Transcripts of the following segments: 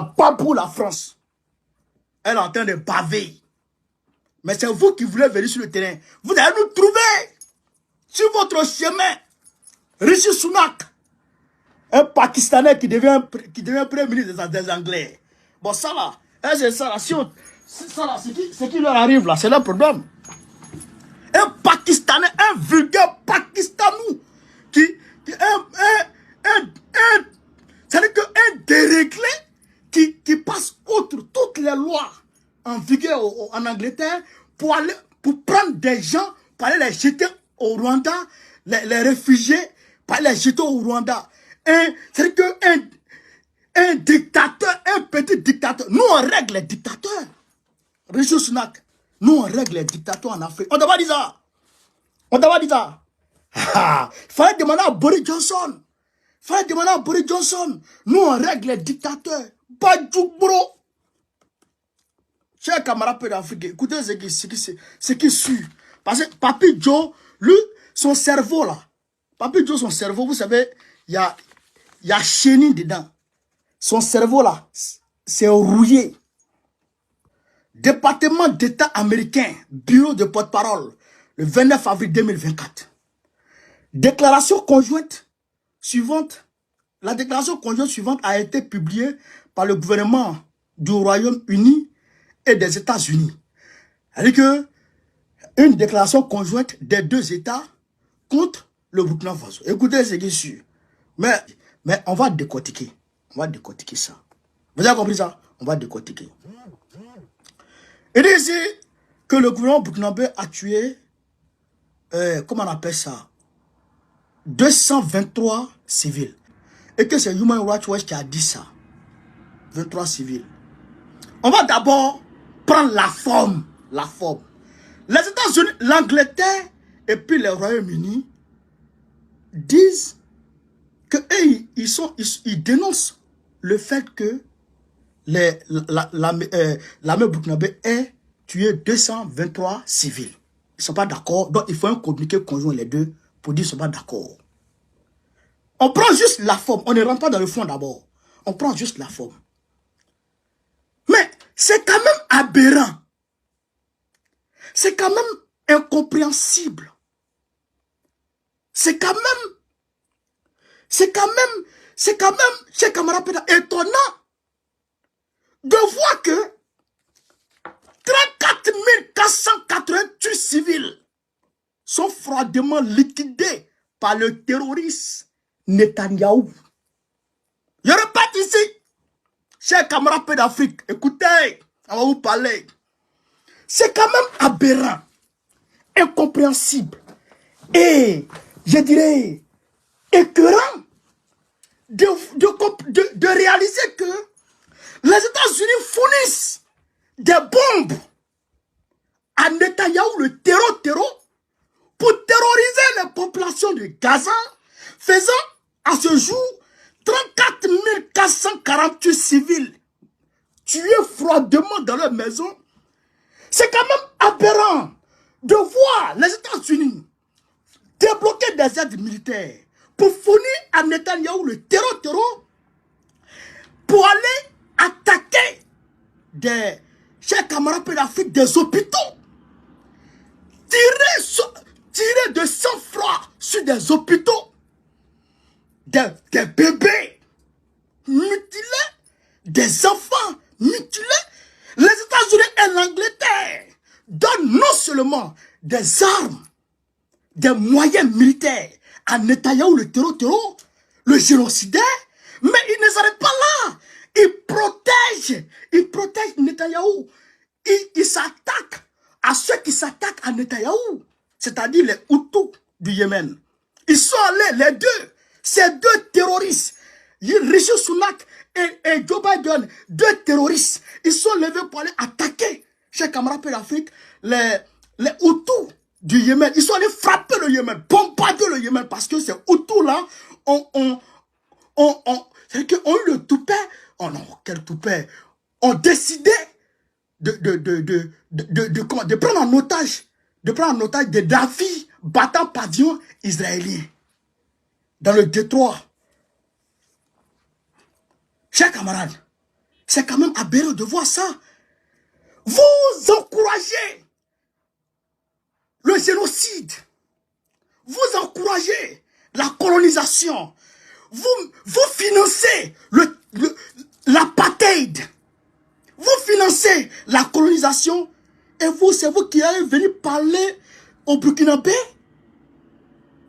Pas pour la France. Elle est en train de baver. Mais c'est vous qui voulez venir sur le terrain. Vous allez nous trouver sur votre chemin. Rishi Sunak, un Pakistanais qui devient Premier ministre des Anglais. Bon, ça là, c'est ça là. Ça là, ce qui leur arrive là, c'est leur problème. Un Pakistanais, un vulgaire Pakistanou, c'est-à-dire qu'un déréglé qui passe outre toutes les lois en vigueur en Angleterre pour prendre des gens, pour aller les jeter au Rwanda, les réfugiés, pour aller les jeter au Rwanda. C'est-à-dire qu'un dictateur, un petit dictateur, nous on règle les dictateurs. Rishi Sunak, nous on règle les dictateurs en Afrique. On t'a pas dit ça. On t'a pas dit ça. Il fallait demander à Boris Johnson. Il fallait demander à Boris Johnson. Nous on règle les dictateurs. Badjouk bro. Chers camarades d'Afrique, écoutez ce qui suit. Parce que Papi Joe, lui, son cerveau là. Papi Joe, son cerveau, vous savez, il y a chenille dedans. Son cerveau là, c'est rouillé. Département d'État américain, bureau de porte-parole, le 29 avril 2024. Déclaration conjointe suivante. La déclaration conjointe suivante a été publiée par le gouvernement du Royaume-Uni et des États-Unis. C'est-à-dire que une déclaration conjointe des deux États contre le Burkina Faso. Écoutez ce qui est sûr. Mais on va décortiquer. On va décortiquer ça. Vous avez compris ça? On va décortiquer. Il dit ici que le gouvernement burkinabé a tué, comment on appelle ça, 223 civils. Et que c'est Human Rights Watch qui a dit ça. 23 civils. On va d'abord prendre la forme. La forme. Les États-Unis, l'Angleterre et puis le Royaume-Uni disent que ils dénoncent le fait que l'armée burkinabé ait tué 223 civils. Ils ne sont pas d'accord. Donc il faut un communiqué conjoint les deux pour dire qu'ils ne sont pas d'accord. On prend juste la forme. On ne rentre pas dans le fond d'abord. On prend juste la forme. Mais c'est quand même aberrant. C'est quand même incompréhensible. C'est quand même, chers camarades, étonnant de voir que 34 488 civils sont froidement liquidés par le terroriste Netanyahou. Je répète ici, chers camarades d'Afrique, écoutez, on va vous parler. C'est quand même aberrant, incompréhensible et, je dirais, écœurant de réaliser que les États-Unis fournissent des bombes à Netanyahou, le terreau, pour terroriser les populations de Gaza, faisant à ce jour 34 448 civils tués froidement dans leur maison. C'est quand même aberrant de voir les États-Unis débloquer des aides militaires pour fournir à Netanyahou le terreau, pour aller attaquer des chers camarades d'Afrique, des hôpitaux, tirer de sang-froid sur des hôpitaux, des bébés mutilés, des enfants mutilés. Les États-Unis et l'Angleterre donnent non seulement des armes, des moyens militaires à Netanyahou, le terreau, le génocidaire, mais ils ne s'arrêtent pas là. Ils protègent Netanyahou. Ils s'attaquent à ceux qui s'attaquent à Netanyahou, c'est-à-dire les Hutus du Yémen. Ils sont allés, ces deux terroristes, Rishi Sunak et Joe Biden, deux terroristes, ils sont levés pour aller attaquer, chers camarades d'Afrique, les Hutus du Yémen. Ils sont allés frapper le Yémen, bombarder le Yémen, parce que ces Hutus là c'est qu'ils ont eu le toupet. Oh non, quel toupet. Ont décidé de prendre en otage, des navires battant pavillon israélien dans le détroit. Chers camarades, C'est quand même aberrant de voir ça. Vous encouragez le génocide. Vous encouragez la colonisation. Vous financez l'apartheid. Vous financez la colonisation. Et vous, c'est vous qui allez venir parler au Burkinabé.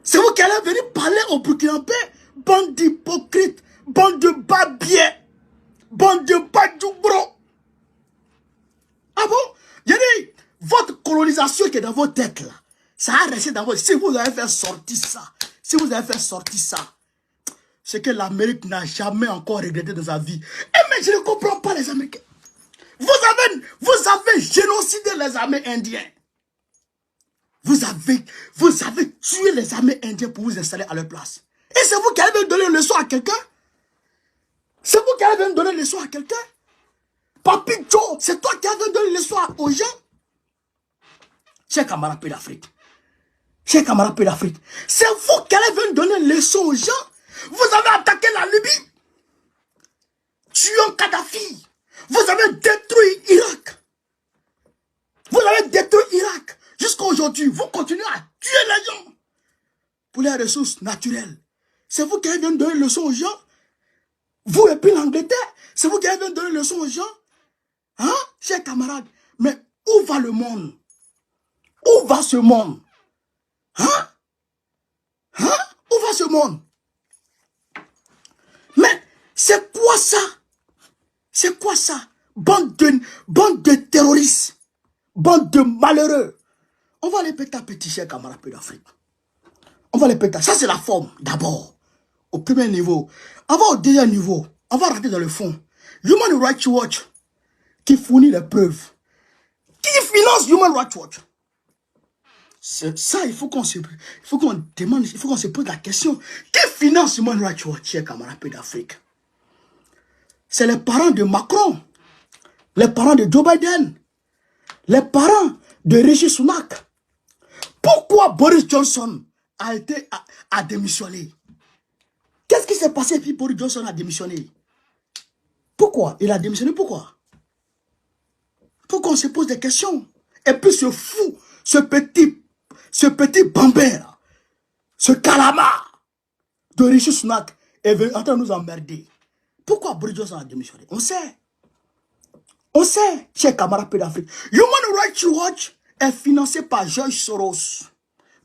C'est vous qui allez venir parler au Burkinabé. Bande d'hypocrites. Bande de babiers. Bande de badjoubro. Ah bon? J'ai dit, votre colonisation qui est dans vos têtes là, ça a resté dans votre... Si vous avez fait sortir ça, c'est que l'Amérique n'a jamais encore regretté dans sa vie. Et mais je ne comprends pas les Américains. Vous avez génocidé les armées indiennes. Vous avez tué les armées indiennes pour vous installer à leur place. Et c'est vous qui allez donner une leçon à quelqu'un? C'est vous qui allez donner une leçon à quelqu'un? Papi Joe, c'est toi qui allais donner une leçon aux gens? Chers camarades pays d'Afrique. Chers camarades pays d'Afrique. C'est vous qui allez venir donner une leçon aux gens? Vous avez attaqué la Libye. Tuant Kadhafi. Vous avez détruit Irak. Vous avez détruit Irak. Jusqu'à aujourd'hui, vous continuez à tuer les gens. Pour les ressources naturelles. C'est vous qui allez venir donner une leçon aux gens? Vous et puis l'Angleterre. C'est vous qui allez venir donner une leçon aux gens? Hein, chers camarades? Mais où va le monde? Où va ce monde? Hein? Hein? Où va ce monde? Mais c'est quoi ça? C'est quoi ça? Bande de terroristes. Bande de malheureux. On va les péter à petit, chers camarades d'Afrique. On va les péter. Ça, c'est la forme, d'abord. Au premier niveau. On va au deuxième niveau. On va rentrer dans le fond. Human Rights Watch, qui fournit les preuves. Qui finance Human Rights Watch? Ça, il faut qu'on demande, il faut qu'on se pose la question. Qui finance Human Rights Watch, chers camarades d'Afrique? C'est les parents de Macron, les parents de Joe Biden, les parents de Rishi Sunak. Pourquoi Boris Johnson a démissionné? Qu'est-ce qui s'est passé puis Boris Johnson a démissionné? Pourquoi? Il a démissionné, pourquoi? Pourquoi on se pose des questions? Et puis ce fou, ce petit bambin, ce calamar de Rishi Sunak est venu en train de nous emmerder. Pourquoi Boris Johnson a démissionné? On sait. On sait, chers camarades d'Afrique. Human Rights Watch est financé par George Soros.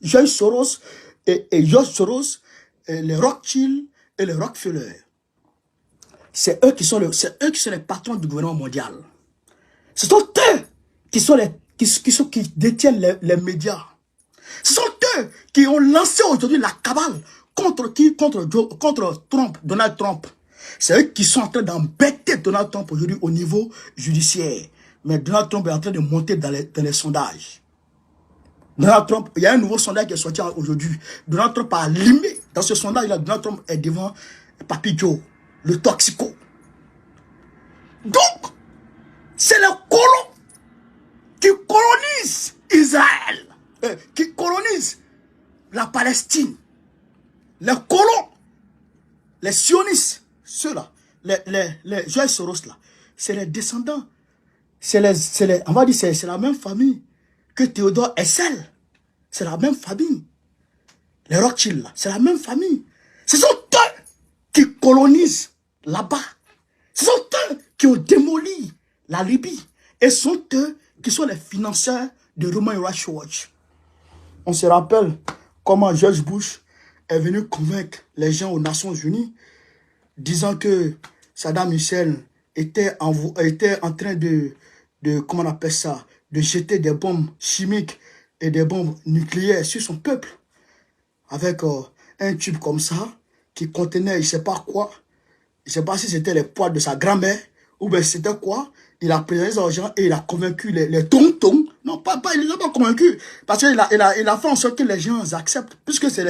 George Soros et les Rothschild et les Rockefeller. C'est eux qui sont les patrons du gouvernement mondial. Ce sont eux qui détiennent les médias. Ce sont eux qui ont lancé aujourd'hui la cabale contre Trump, Donald Trump. C'est eux qui sont en train d'embêter Donald Trump aujourd'hui au niveau judiciaire. Mais Donald Trump est en train de monter dans les sondages. Donald Trump, il y a un nouveau sondage qui est sorti aujourd'hui. Donald Trump a limé. Dans ce sondage-là, Donald Trump est devant Papi Joe, le toxico. Donc, c'est les colons qui colonisent Israël, qui colonisent la Palestine. Les colons, les sionistes, ceux-là, les George Soros là, c'est les descendants, on va dire c'est la même famille que Théodore Herzl. C'est la même famille. Les Rothschild là, c'est la même famille. Ce sont eux qui colonisent là-bas. Ce sont eux qui ont démoli la Libye. Et ce sont eux qui sont les financeurs de Human Rights Watch. On se rappelle comment George Bush est venu convaincre les gens aux Nations Unies, disant que Saddam Hussein était en train de comment on appelle ça, de jeter des bombes chimiques et des bombes nucléaires sur son peuple, avec un tube comme ça, qui contenait, je ne sais pas quoi, je ne sais pas si c'était les poils de sa grand-mère, ou bien c'était quoi. Il a pris les gens et il a convaincu les tontons. Non, il ne les a pas convaincus. Parce qu'il a fait en sorte que les gens acceptent. Puisque c'est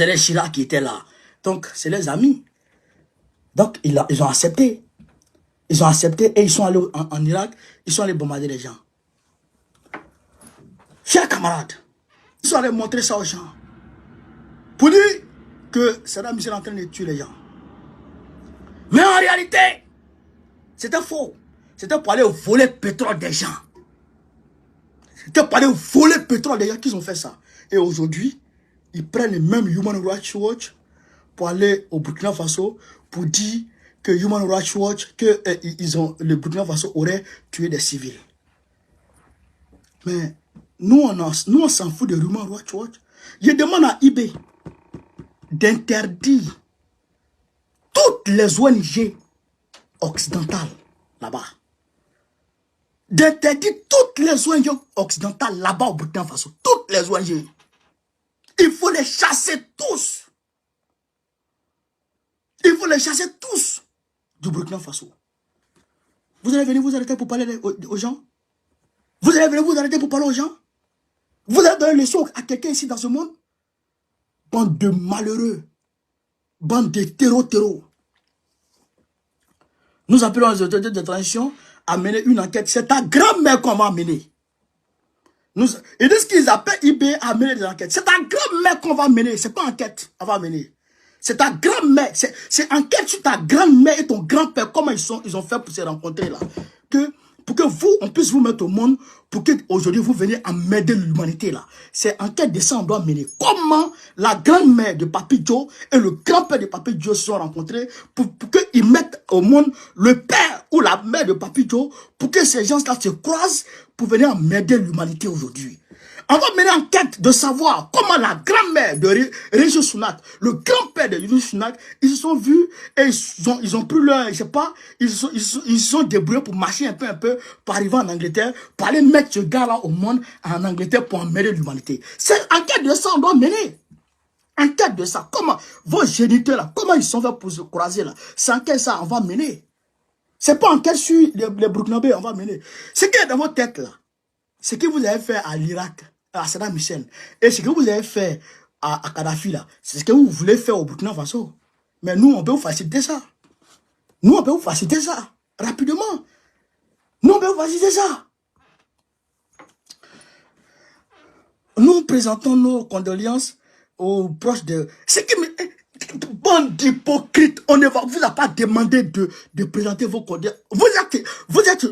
les Chirac qui étaient là. Donc, c'est les amis. Donc, ils ont accepté. Ils ont accepté et ils sont allés en Irak. Ils sont allés bombarder les gens. Chers camarades, ils sont allés montrer ça aux gens. Pour dire que Saddam Hussein est en train de tuer les gens. Mais en réalité, c'était faux. C'était pour aller voler le pétrole des gens. C'était pour aller voler le pétrole des gens qu'ils ont fait ça. Et aujourd'hui, ils prennent le même Human Rights Watch pour aller au Burkina Faso pour dire que Human Rights Watch, que le Burkina Faso aurait tué des civils. Mais nous, on s'en fout de Human Rights Watch. Je demande à eBay d'interdire toutes les ONG occidentales là-bas. D'interdire toutes les ONG occidentales là-bas au Burkina Faso. Toutes les ONG. Il faut les chasser tous. Il faut les chasser tous du Burkina Faso. Vous allez venir vous arrêter pour parler aux gens? Vous allez venir vous arrêter pour parler aux gens? Vous allez donner une leçon à quelqu'un ici dans ce monde? Bande de malheureux. Bande de terreaux. Nous appelons les autorités de transition à mener une enquête. C'est ta grand-mère qu'on va mener. Ils disent qu'ils appellent IB à mener des enquêtes. C'est ta grand-mère qu'on va mener. C'est pas enquête qu'on va mener. C'est ta grand-mère. C'est enquête sur ta grand-mère et ton grand-père. Comment ils ont fait pour se rencontrer là. Pour que vous, on puisse vous mettre au monde, pour que aujourd'hui vous veniez à m'aider l'humanité là. C'est enquête de ça on doit mener. Comment la grand-mère de Papi Joe et le grand-père de Papi Joe se sont rencontrés pour qu'ils mettent au monde le père ou la mère de Papi Joe, pour que ces gens-là se croisent pour venir m'aider l'humanité aujourd'hui. On va mener enquête de savoir comment la grand-mère de Rishi Sunak, le grand-père de Rishi Sunak, ils se sont vus et ils ont pris leur, je sais pas, ils se sont débrouillés pour marcher un peu, pour arriver en Angleterre, pour aller mettre ce gars-là au monde en Angleterre pour emmener l'humanité. C'est enquête de ça on doit mener. Enquête de ça. Comment vos géniteurs là, comment ils sont faits pour se croiser là. C'est enquête ça on va mener. C'est pas enquête sur les Burkinabés on va mener. Ce qui est dans votre tête là, ce que vous avez fait à l'Irak, à Saddam Hussein, et ce que vous avez fait à Kadhafi là, c'est ce que vous voulez faire au Burkina Faso. Mais nous, on peut vous faciliter ça. Nous, on peut vous faciliter ça. Rapidement. Nous, on peut vous faciliter ça. Nous présentons nos condoléances aux proches de... C'est qui me... Bande d'hypocrites, on ne vous a pas demandé de présenter vos condoléances. Vous êtes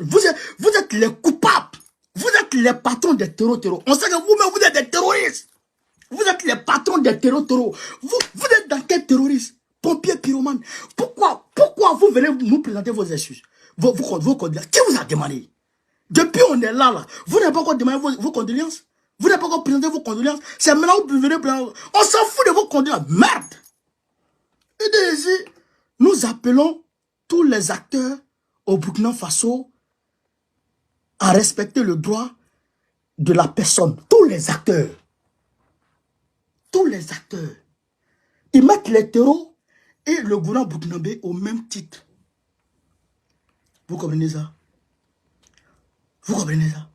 les coupables. Vous êtes les patrons des terreaux. On sait que vous-même, vous êtes des terroristes. Vous êtes les patrons des terreaux. Vous êtes dans quel terroriste? Pompier, pyromane. Pourquoi vous venez nous présenter vos excuses? Vos condoléances. Qui vous a demandé? Depuis on est là. Vous n'avez pas encore demandé vos condoléances? Vous n'avez pas encore présenté vos condoléances? C'est maintenant que vous venez présenter. On s'en fout de vos condoléances. Merde! Et ici, nous appelons tous les acteurs au Burkina Faso à respecter le droit de la personne. Tous les acteurs. Tous les acteurs. Ils mettent les terreaux et le gouvernement burkinabé au même titre. Vous comprenez ça? Vous comprenez ça?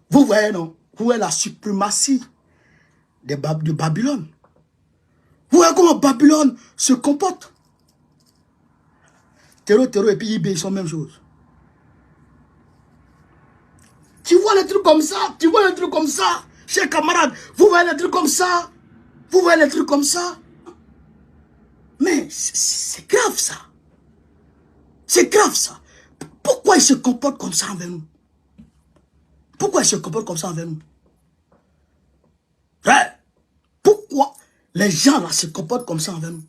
Vous voyez, non? Vous voyez la suprématie de Babylone. Vous voyez comment Babylone se comporte? Terreau et puis IB, ils sont la même chose. Tu vois les trucs comme ça, chers camarades, vous voyez les trucs comme ça, mais c'est grave ça. C'est grave ça. Pourquoi ils se comportent comme ça envers nous? Pourquoi ils se comportent comme ça envers nous? Pourquoi les gens là se comportent comme ça envers nous?